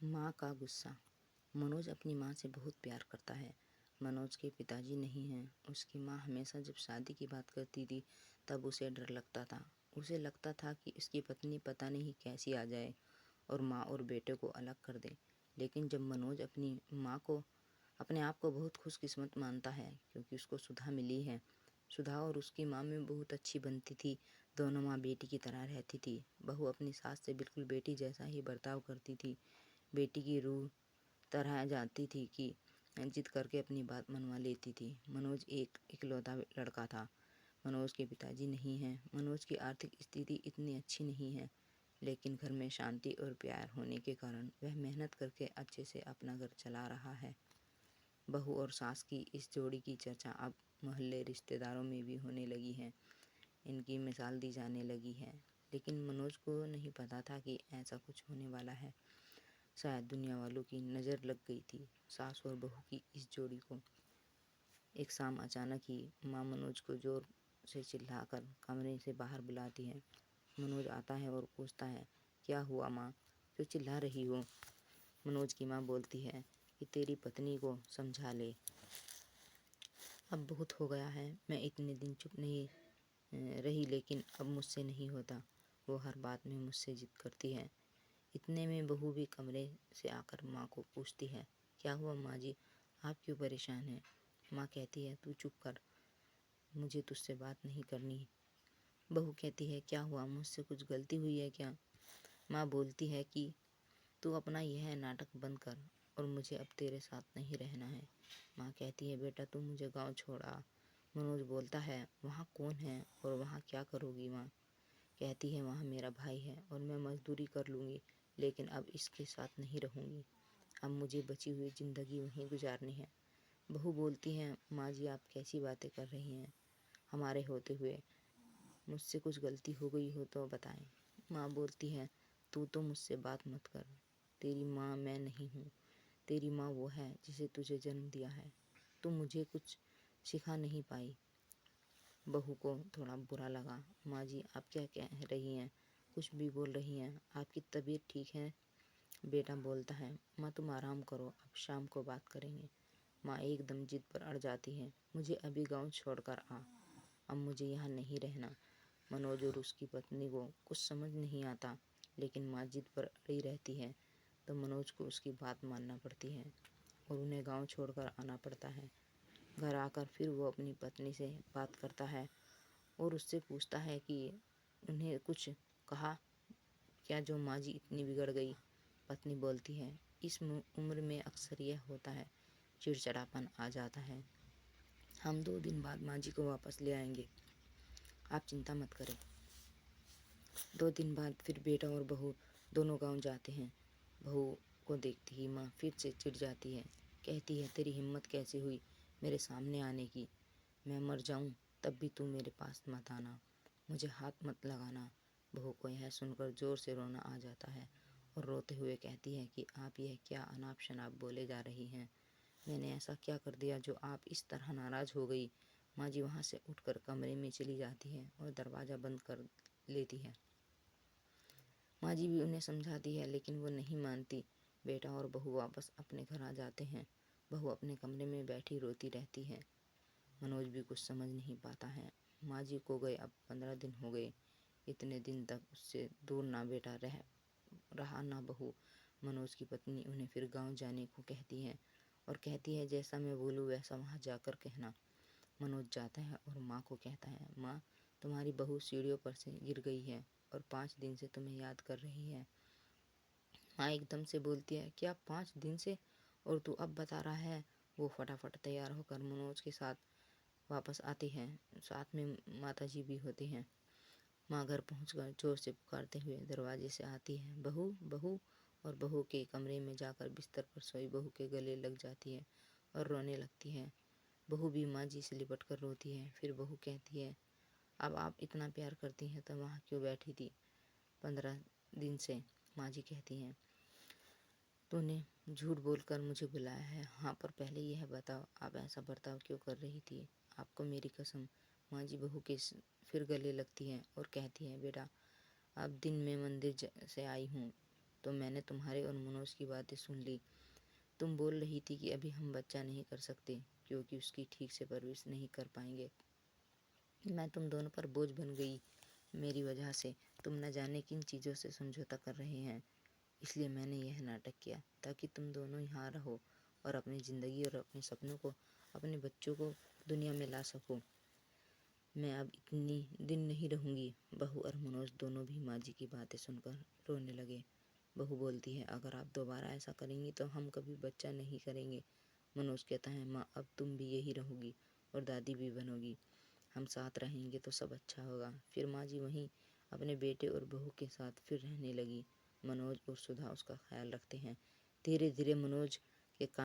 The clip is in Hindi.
माँ का गुस्सा। मनोज अपनी माँ से बहुत प्यार करता है। मनोज के पिताजी नहीं हैं। उसकी माँ हमेशा जब शादी की बात करती थी तब उसे डर लगता था। उसे लगता था कि उसकी पत्नी पता नहीं कैसी आ जाए और माँ और बेटे को अलग कर दे। लेकिन जब मनोज अपने आप को बहुत खुशकिस्मत मानता है क्योंकि उसको सुधा मिली है। सुधा और उसकी माँ में बहुत अच्छी बनती थी। दोनों माँ बेटी की तरह रहती थी। बहू अपनी सास से बिल्कुल बेटी जैसा ही बर्ताव करती थी। बेटी की रूह तरह जाती थी कि जिद करके अपनी बात मनवा लेती थी। मनोज एक इकलौता लड़का था। मनोज के पिताजी नहीं हैं। मनोज की आर्थिक स्थिति इतनी अच्छी नहीं है, लेकिन घर में शांति और प्यार होने के कारण वह मेहनत करके अच्छे से अपना घर चला रहा है। बहू और सास की इस जोड़ी की चर्चा अब मोहल्ले रिश्तेदारों में भी होने लगी है। इनकी मिसाल दी जाने लगी है, लेकिन मनोज को नहीं पता था कि ऐसा कुछ होने वाला है। शायद दुनिया वालों की नज़र लग गई थी सास और बहू की इस जोड़ी को। एक शाम अचानक ही माँ मनोज को जोर से चिल्लाकर कमरे से बाहर बुलाती है। मनोज आता है और पूछता है, क्या हुआ माँ, क्यों चिल्ला रही हो? मनोज की माँ बोलती है कि तेरी पत्नी को समझा ले, अब बहुत हो गया है। मैं इतने दिन चुप नहीं रही, लेकिन अब मुझसे नहीं होता। वो हर बात में मुझसे जिद करती है। इतने में बहू भी कमरे से आकर माँ को पूछती है, क्या हुआ माँ जी, आप क्यों परेशान हैं? माँ कहती है, तू चुप कर, मुझे तुझसे बात नहीं करनी। बहू कहती है, क्या हुआ, मुझसे कुछ गलती हुई है क्या? माँ बोलती है कि तू अपना यह नाटक बंद कर और मुझे अब तेरे साथ नहीं रहना है। माँ कहती है, बेटा तू मुझे गाँव छोड़ आ। मनोज बोलता है, वहाँ कौन है और वहाँ क्या करोगी? माँ कहती है, वहाँ मेरा भाई है और मैं मजदूरी कर लूँगी, लेकिन अब इसके साथ नहीं रहूँगी। अब मुझे बची हुई ज़िंदगी वहीं गुजारनी है। बहू बोलती है, माँ जी आप कैसी बातें कर रही हैं? हमारे होते हुए मुझसे कुछ गलती हो गई हो तो बताएं। माँ बोलती है, तू तो मुझसे बात मत कर। तेरी माँ मैं नहीं हूँ। तेरी माँ वो है जिसे तुझे जन्म दिया है। तू मुझे कुछ सिखा नहीं पाई। बहू को थोड़ा बुरा लगा। माँ जी आप क्या कह रही हैं? कुछ भी बोल रही हैं? आपकी तबीयत ठीक है? बेटा बोलता है, माँ तुम आराम करो, अब शाम को बात करेंगे। माँ एकदम जिद पर अड़ जाती है, मुझे अभी गांव छोड़कर आ, अब मुझे यहाँ नहीं रहना। मनोज और उसकी पत्नी को कुछ समझ नहीं आता, लेकिन माँ जिद पर अड़ी रहती है तो मनोज को उसकी बात मानना पड़ती है और उन्हें गांव छोड़कर आना पड़ता है। घर आकर फिर वो अपनी पत्नी से बात करता है और उससे पूछता है कि उन्हें कुछ कहा क्या जो माँ जी इतनी बिगड़ गई? पत्नी बोलती है, इस उम्र में अक्सर यह होता है, चिड़चिड़ापन आ जाता है। हम 2 दिन बाद माँ जी को वापस ले आएंगे, आप चिंता मत करें। 2 दिन बाद फिर बेटा और बहू दोनों गांव जाते हैं। बहू को देखती ही माँ फिर से चिढ़ जाती है। कहती है, तेरी हिम्मत कैसे हुई मेरे सामने आने की? मैं मर जाऊं तब भी तू मेरे पास मत आना, मुझे हाथ मत लगाना। बहू को यह सुनकर जोर से रोना आ जाता है और रोते हुए कहती है कि आप यह क्या अनाप शनाप बोले जा रही हैं? मैंने ऐसा क्या कर दिया जो आप इस तरह नाराज़ हो गई? माँ जी वहाँ से उठकर कमरे में चली जाती है और दरवाज़ा बंद कर लेती है। माँ जी भी उन्हें समझाती है, लेकिन वो नहीं मानती। बेटा और बहू वापस अपने घर आ जाते हैं। बहू अपने कमरे में बैठी रोती रहती है। मनोज भी कुछ समझ नहीं पाता है। माँ जी को गए अब 15 दिन हो गए। इतने दिन तक उससे दूर ना बेटा रहा ना बहू। मनोज की पत्नी उन्हें फिर गांव जाने को कहती है और कहती है, जैसा मैं बोलूँ वैसा वहाँ जाकर कहना। मनोज जाता है और माँ को कहता है, माँ तुम्हारी बहू सीढ़ियों पर से गिर गई है और 5 दिन से तुम्हें याद कर रही है। माँ एकदम से बोलती है, क्या 5 दिन से, और तू अब बता रहा है? वो फटाफट तैयार होकर मनोज के साथ वापस आती है। साथ में माता जी भी होती हैं। माँ घर पहुंचकर जोर से पुकारते हुए दरवाजे से आती है, बहू बहू, और बहू के कमरे में जाकर बिस्तर पर सोई बहू के गले लग जाती है और रोने लगती है। बहू भी माँ जी से लिपट कर रोती है। फिर बहू कहती है, अब आप इतना प्यार करती हैं तो वहाँ क्यों बैठी थी 15 दिन से? माँ जी कहती हैं, तूने झूठ बोलकर मुझे बुलाया है। हाँ, पर पहले यह बताओ आप ऐसा बर्ताव क्यों कर रही थी? आपको मेरी कसम। माँ जी बहू के फिर गले लगती हैं और कहती हैं, बेटा अब दिन में मंदिर से आई हूँ, तो मैंने तुम्हारे और मनोज की बातें सुन ली। तुम बोल रही थी कि अभी हम बच्चा नहीं कर सकते क्योंकि उसकी ठीक से परवरिश नहीं कर पाएंगे। मैं तुम दोनों पर बोझ बन गई। मेरी वजह से तुम न जाने किन चीज़ों से समझौता कर रहे हैं। इसलिए मैंने यह नाटक किया ताकि तुम दोनों यहाँ रहो और अपनी ज़िंदगी और अपने सपनों को, अपने बच्चों को दुनिया में ला सको। मैं अब इतनी दिन नहीं रहूँगी। बहू और मनोज दोनों भी माँ जी की बातें सुनकर रोने लगे। बहू बोलती है, अगर आप दोबारा ऐसा करेंगी तो हम कभी बच्चा नहीं करेंगे। मनोज कहता है, माँ अब तुम भी यही रहोगी और दादी भी बनोगी। हम साथ रहेंगे तो सब अच्छा होगा। फिर माँ जी वहीं अपने बेटे और बहू के साथ फिर रहने लगी। मनोज और सुधा उसका ख्याल रखते हैं। धीरे धीरे मनोज के